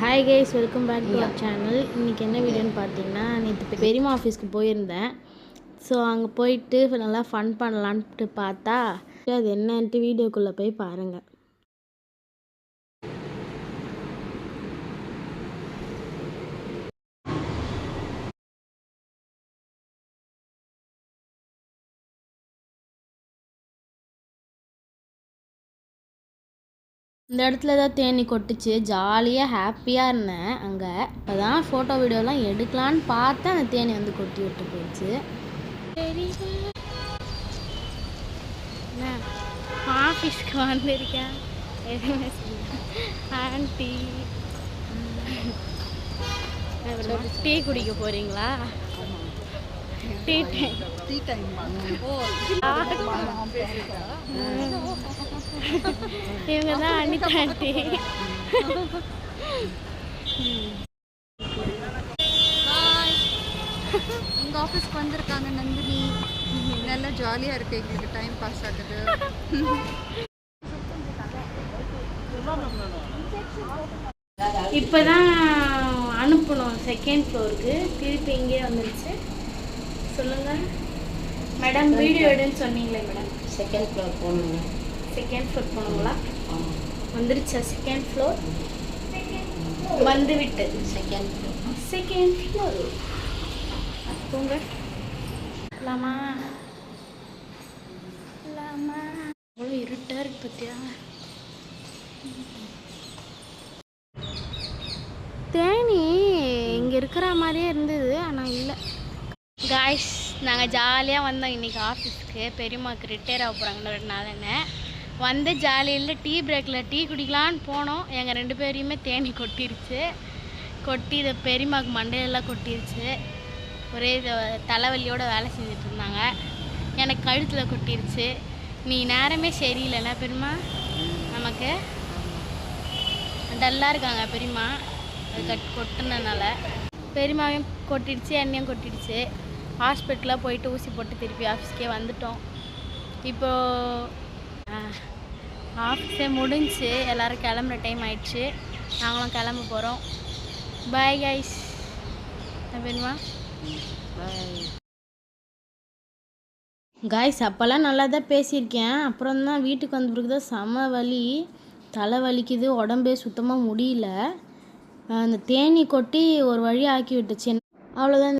Hi guys, welcome back to our channel. இன்றைக்கி என்ன வீடியோன்னு பார்த்தீங்கன்னா, நேற்று பெரியம்மா ஆஃபீஸ்க்கு போயிருந்தேன். ஸோ அங்கே போயிட்டு நல்லா ஃபன் பண்ணலான்ட்டு பார்த்தா அது என்னன்ட்டு வீடியோக்குள்ளே போய் பாருங்கள். இந்த இடத்துல தான் தேனி கொட்டுச்சு. ஜாலியாக ஹாப்பியாக இருந்தேன் அங்கே. இப்போ தான் ஃபோட்டோ வீடியோலாம் எடுக்கலான்னு பார்த்தா அந்த தேனி வந்து கொட்டி விட்டு போயிடுச்சு. ஆஃபீஸ்க்கு வந்திருக்கேன். எதுவுமே ஆண்டி டீ குடிக்க போகிறீங்களா? டீ டைம் இவங்க தான் அனிதா ஆண்டி. எங்கள் ஆஃபீஸ்க்கு வந்திருக்காங்க நந்தினி. நல்லா ஜாலியாக இருக்குது, எங்களுக்கு டைம் பாஸ் ஆகுது. இப்போ தான் அனுப்பணும் செகண்ட் ஃப்ளோருக்கு. திருப்பி இங்கே வந்துருச்சு. சொல்லுங்கள் மேடம், வீடியோ எடுன்னு சொன்னீங்களே மேடம். செகண்ட் ஃப்ளோர் போகணுங்க. செகண்ட் ஃப்ளோர் போகணுங்களா? வந்துருச்சா செகண்ட் ஃப்ளோர்? வந்து விட்டது செகண்ட் ஃப்ளோர். போங்க. இல்லாமா அவ்வளோ இருட்டாக இருக்கு பார்த்தியா? தேனி இங்கே இருக்கிற மாதிரியே இருந்தது, ஆனால் இல்லை. காய்ஸ், நாங்கள் ஜாலியாக வந்தோம் இன்றைக்கி ஆஃபீஸ்க்கு. பெரியம்மாவுக்கு ரிட்டையர் ஆக போகிறாங்க 2 நாள்னு. வந்து ஜாலியில் டீ பிரேக்கில் டீ குடிக்கலான்னு போனோம். எங்கள் 2 பேரையுமே தேனி கொட்டிருச்சு. கொட்டி இதை பெரியம்மாவுக்கு மண்டையெல்லாம் கொட்டிருச்சு. ஒரே தலைவலியோடு வேலை செஞ்சுட்டு இருந்தாங்க. எனக்கு கழுத்தில் கொட்டிருச்சு. நீ நேரமே சரியில்லைண்ணா பெரியம்மா. நமக்கு டல்லாக இருக்காங்க பெரியம்மா, அது கொட்டினதுனால. பெரியம்மாவையும் கொட்டிடுச்சு, என்னையும் கொட்டிடுச்சு. ஹாஸ்பிட்டலில் போயிட்டு ஊசி போட்டு திருப்பி ஆஃபீஸ்க்கே வந்துட்டோம். இப்போது ஆஃபீஸே முடிஞ்சு எல்லோரும் கிளம்புற டைம் ஆயிடுச்சு. நாங்களும் கிளம்ப போகிறோம். Bye guys. பெரியம்மா காய்ஸ், அப்போல்லாம் நல்லா தான் பேசியிருக்கேன். அப்புறம் தான் வீட்டுக்கு வந்த பிறகு தான் செம வலி, தலை வலிக்குது, உடம்பே சுத்தமாக முடியல. அந்த தேனி கொட்டி ஒரு வழி ஆக்கி விட்டுச்சு. அவ்வளோதான்.